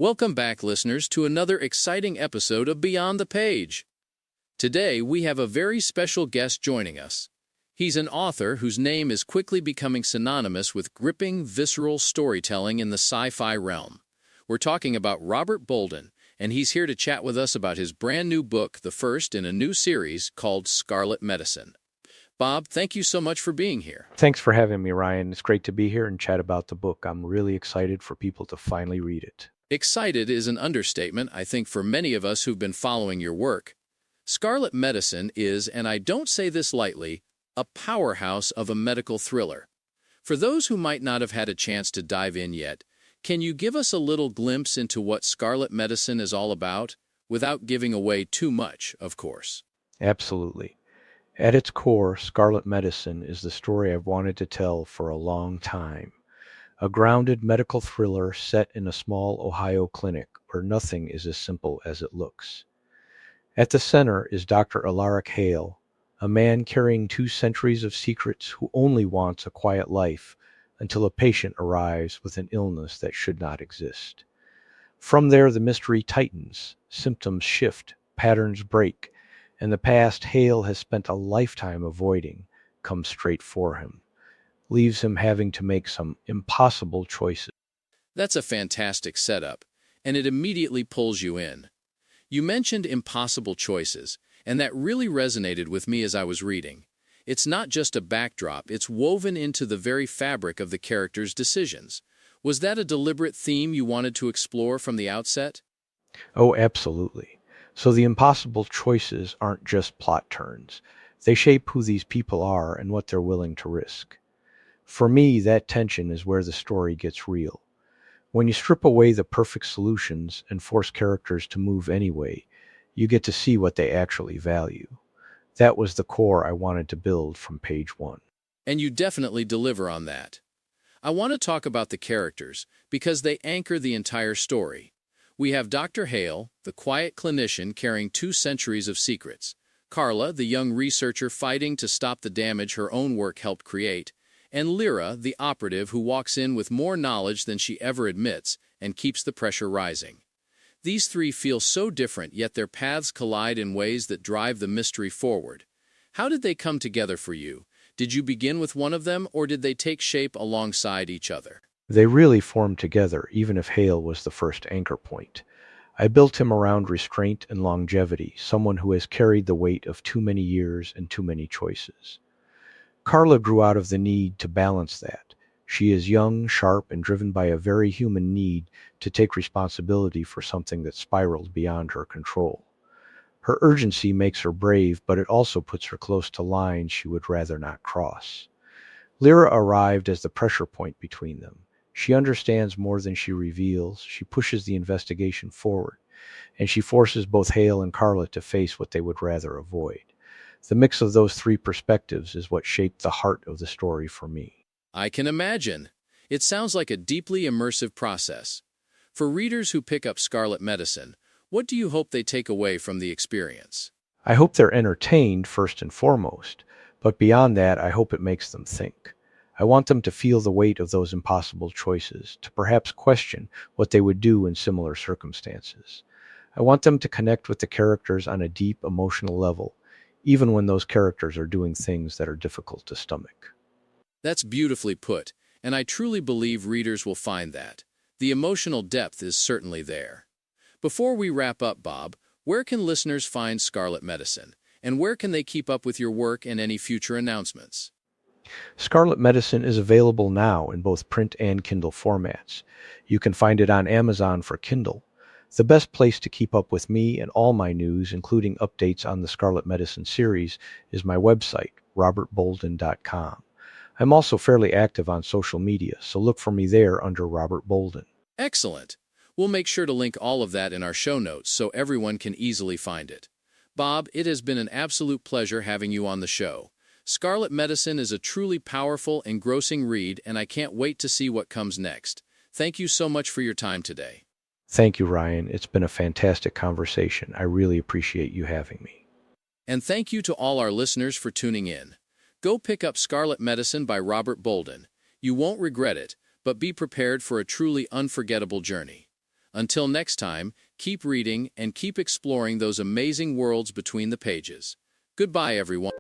Welcome back, listeners, to another exciting episode of Beyond the Page. Today, we have a very special guest joining us. He's an author whose name is quickly becoming synonymous with gripping, visceral storytelling in the sci-fi realm. We're talking about Robert Bolden, and he's here to chat with us about his brand new book, the first in a new series called Scarlet Medicine. Bob, thank you so much for being here. Thanks for having me, Ryan. It's great to be here and chat about the book. I'm really excited for people to finally read it. Excited is an understatement, I think, for many of us who've been following your work. Scarlet Medicine is, and I don't say this lightly, a powerhouse of a medical thriller. For those who might not have had a chance to dive in yet, can you give us a little glimpse into what Scarlet Medicine is all about, without giving away too much, of course? Absolutely. At its core, Scarlet Medicine is the story I've wanted to tell for a long time. A grounded medical thriller set in a small Ohio clinic where nothing is as simple as it looks. At the center is Dr. Alaric Hale, a man carrying 2 centuries of secrets who only wants a quiet life until a patient arrives with an illness that should not exist. From there, the mystery tightens, symptoms shift, patterns break, and the past Hale has spent a lifetime avoiding comes straight for him, leaves him having to make some impossible choices. That's a fantastic setup, and it immediately pulls you in. You mentioned impossible choices, and that really resonated with me as I was reading. It's not just a backdrop, it's woven into the very fabric of the characters' decisions. Was that a deliberate theme you wanted to explore from the outset? Oh, absolutely. So the impossible choices aren't just plot turns. They shape who these people are and what they're willing to risk. For me, that tension is where the story gets real. When you strip away the perfect solutions and force characters to move anyway, you get to see what they actually value. That was the core I wanted to build from page 1. And you definitely deliver on that. I want to talk about the characters, because they anchor the entire story. We have Dr. Hale, the quiet clinician carrying 2 centuries of secrets, Carla, the young researcher fighting to stop the damage her own work helped create, and Lyra, the operative who walks in with more knowledge than she ever admits and keeps the pressure rising. These 3 feel so different, yet their paths collide in ways that drive the mystery forward. How did they come together for you? Did you begin with one of them, or did they take shape alongside each other? They really formed together, even if Hale was the first anchor point. I built him around restraint and longevity, someone who has carried the weight of too many years and too many choices. Carla grew out of the need to balance that. She is young, sharp, and driven by a very human need to take responsibility for something that spiraled beyond her control. Her urgency makes her brave, but it also puts her close to lines she would rather not cross. Lyra arrived as the pressure point between them. She understands more than she reveals, she pushes the investigation forward, and she forces both Hale and Carla to face what they would rather avoid. The mix of those 3 perspectives is what shaped the heart of the story for me. I can imagine. It sounds like a deeply immersive process. For readers who pick up Scarlet Medicine, what do you hope they take away from the experience? I hope they're entertained first and foremost, but beyond that, I hope it makes them think. I want them to feel the weight of those impossible choices, to perhaps question what they would do in similar circumstances. I want them to connect with the characters on a deep emotional level, even when those characters are doing things that are difficult to stomach. That's beautifully put, and I truly believe readers will find that. The emotional depth is certainly there. Before we wrap up, Bob, where can listeners find Scarlet Medicine, and where can they keep up with your work and any future announcements? Scarlet Medicine is available now in both print and Kindle formats. You can find it on Amazon for Kindle. The best place to keep up with me and all my news, including updates on the Scarlet Medicine series, is my website, robertbolden.com. I'm also fairly active on social media, so look for me there under Robert Bolden. Excellent. We'll make sure to link all of that in our show notes so everyone can easily find it. Bob, it has been an absolute pleasure having you on the show. Scarlet Medicine is a truly powerful, engrossing read, and I can't wait to see what comes next. Thank you so much for your time today. Thank you, Ryan. It's been a fantastic conversation. I really appreciate you having me. And thank you to all our listeners for tuning in. Go pick up Scarlet Medicine by Robert Bolden. You won't regret it, but be prepared for a truly unforgettable journey. Until next time, keep reading and keep exploring those amazing worlds between the pages. Goodbye, everyone.